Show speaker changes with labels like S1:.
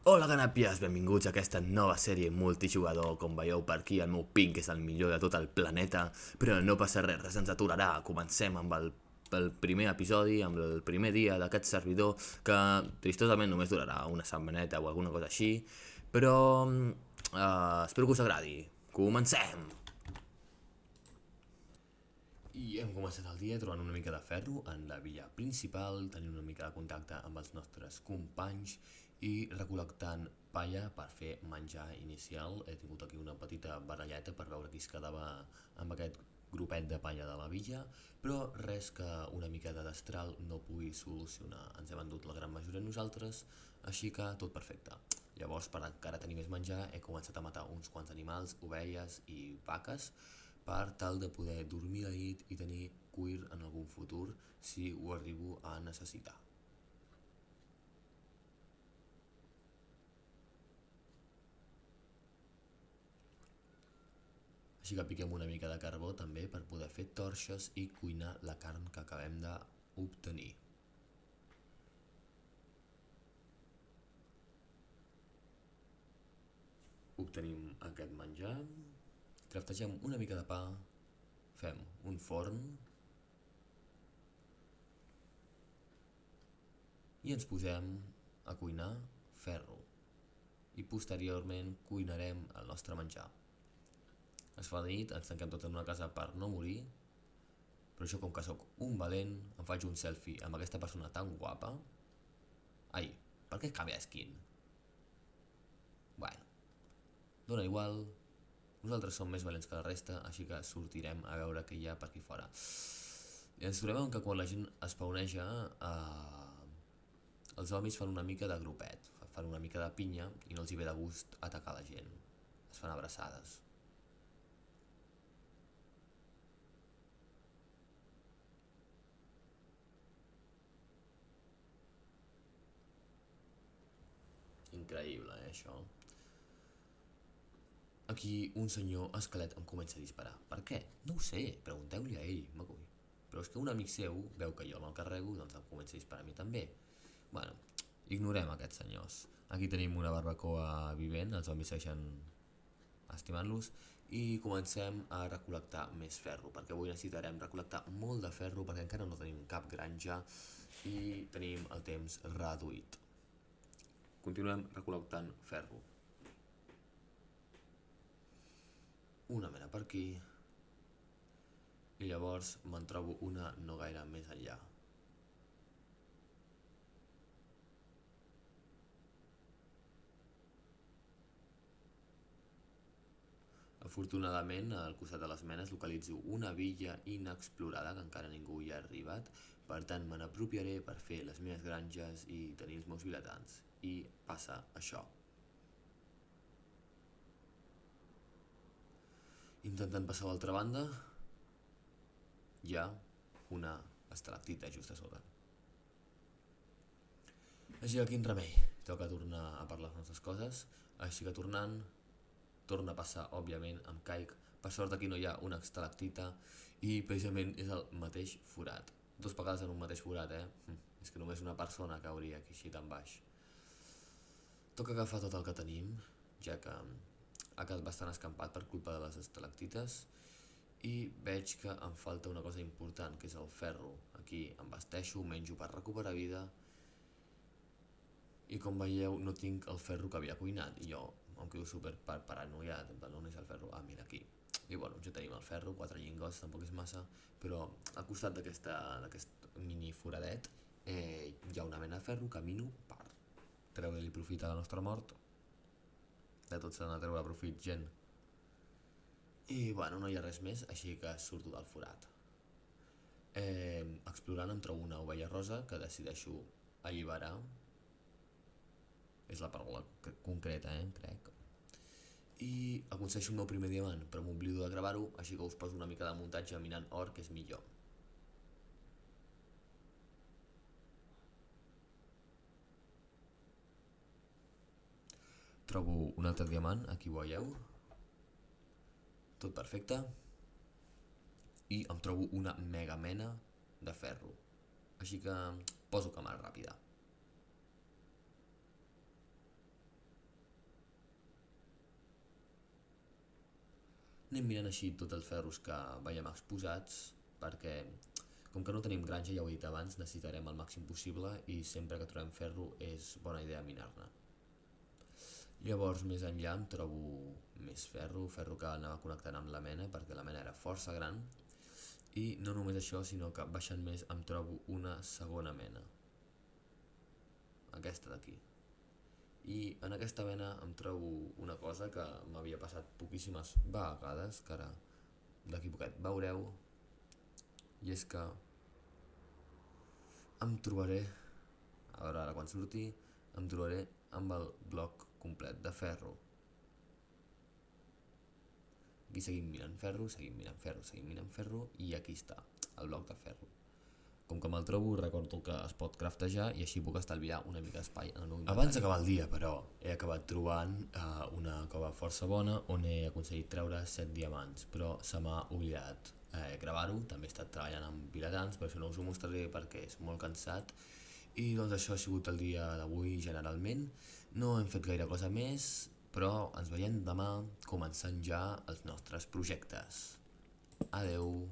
S1: Hola ganàpies, benvinguts a aquesta nova sèrie multijugador. Com veieu per aquí, el meu ping és el millor de tot el planeta, però no passa res ens aturarà. Comencem amb el primer episodi, amb el primer dia d'aquest servidor, que tristosament només durarà una setmaneta o alguna cosa així, però espero que us agradi. Comencem! I hem començat el dia trobant una mica de ferro en la villa principal, tenint una mica de contacte amb els nostres companys i recol·lectant palla per fer menjar inicial. He tingut aquí una petita baralleta per veure qui es quedava amb aquest grupet de palla de la villa, però res que una miqueta d'astral no pugui solucionar. Ens hem endut la gran majoria nosaltres, així que tot perfecte. Llavors, per encara tenir més menjar, he començat a matar uns quants animals, ovelles i vaques, per tal de poder dormir la nit i tenir cuir en algun futur si ho arribo a necessitar. Així que piquem una mica de carbó també per poder fer torxes i cuinar la carn que acabem d'obtenir. Obtenim aquest menjar, craftegem una mica de pa, fem un forn i ens posem a cuinar ferro i posteriorment cuinarem el nostre menjar. Es fa de nit, ens tanquem tots en una casa per no morir, però jo com que sóc un valent em faig un selfie amb aquesta persona tan guapa. Ai, per què canvia skin? Bueno, dona igual, nosaltres som més valents que la resta, així que sortirem a veure què hi ha per aquí fora. I ens trobem que quan la gent es pauneja, els zombis fan una mica de grupet, fan una mica de pinya i no els hi ve de gust atacar la gent. Es fan abraçades. Increïble, això? Aquí un senyor esquelet em comença a disparar. Per què? No ho sé, pregunteu-li a ell, m'acull. Però és que un amic seu veu que jo me'l carrego, doncs em comença a disparar a mi també. Bueno, ignorem aquests senyors. Aquí tenim una barbacoa vivent, els zombis segueixen estimant-los, i comencem a recol·lectar més ferro, perquè avui necessitarem recol·lectar molt de ferro perquè encara no tenim cap granja i tenim el temps reduït. Continuem recol·lectant ferro. Una mena per aquí i llavors me'n trobo una no gaire més enllà. Afortunadament, al costat de les menes localitzo una villa inexplorada que encara ningú hi ha arribat, per tant me n'apropiaré per fer les meves granges i tenir els meus vilatans. I passa això. Intentant passar a l'altra banda, hi ha una estalactita just a sota. Així que quin remei, toca tornar a parlar les nostres coses, així que torna a passar, òbviament, em caic. Per sort aquí no hi ha una estalactita i precisament és el mateix forat. 2 vegades en un mateix forat, És que només una persona cauria aquí així tan baix. Toca agafar tot el que tenim, ja que ha quedat bastant escampat per culpa de les estalactites i veig que em falta una cosa important, que és el ferro. Aquí em vesteixo, menjo per recuperar vida i com veieu no tinc el ferro que havia cuinat i jo em quedo super paranoiat, on és el ferro? Ah, mira, aquí. I bueno, ja tenim el ferro, 4 llingots, tampoc és massa, però al costat d'aquest mini foradet hi ha una mena de ferro, camino per treure-li profit a la nostra mort. De tot s'ha d'anar a treure profit, gent. I bueno, no hi ha res més, així que surto del forat. Explorant em trobo una ovella rosa que decideixo alliberar. És la paraula concreta, crec. I aconsegueixo el meu primer diamant, però m'oblido de gravar-ho, així que us poso una mica de muntatge minant or, que és millor. Trobo un altre diamant, aquí ho veieu. Tot perfecte. I em trobo una mega mena de ferro. Així que poso càmera ràpida. anem mirant així tots els ferros que veiem exposats, perquè com que no tenim granja, ja ho he dit abans, necessitarem el màxim possible i sempre que trobem ferro és bona idea minar-ne. Llavors més enllà em trobo més ferro que anava connectant amb la mena perquè la mena era força gran, i no només això, sinó que baixant més em trobo una segona mena, aquesta d'aquí. I en aquesta mena em trobo una cosa que m'havia passat poquíssimes vegades, que ara d'aquí poquet veureu, i és que em trobaré, a veure ara quan surti, em trobaré amb el bloc complet de ferro. Aquí seguim mirant ferro, i aquí està, el bloc de ferro. Com que me'l trobo, recordo que es pot craftejar i així puc estalviar una mica d'espai en el meu inventari. Abans d'acabar el dia, però, he acabat trobant una cova força bona on he aconseguit treure 7 diamants, però se m'ha oblidat gravar-ho. També he estat treballant amb vilatans, per això no us ho mostraré perquè és molt cansat. I doncs això ha sigut el dia d'avui generalment. No hem fet gaire cosa més, però ens veiem demà començant ja els nostres projectes. Adeu!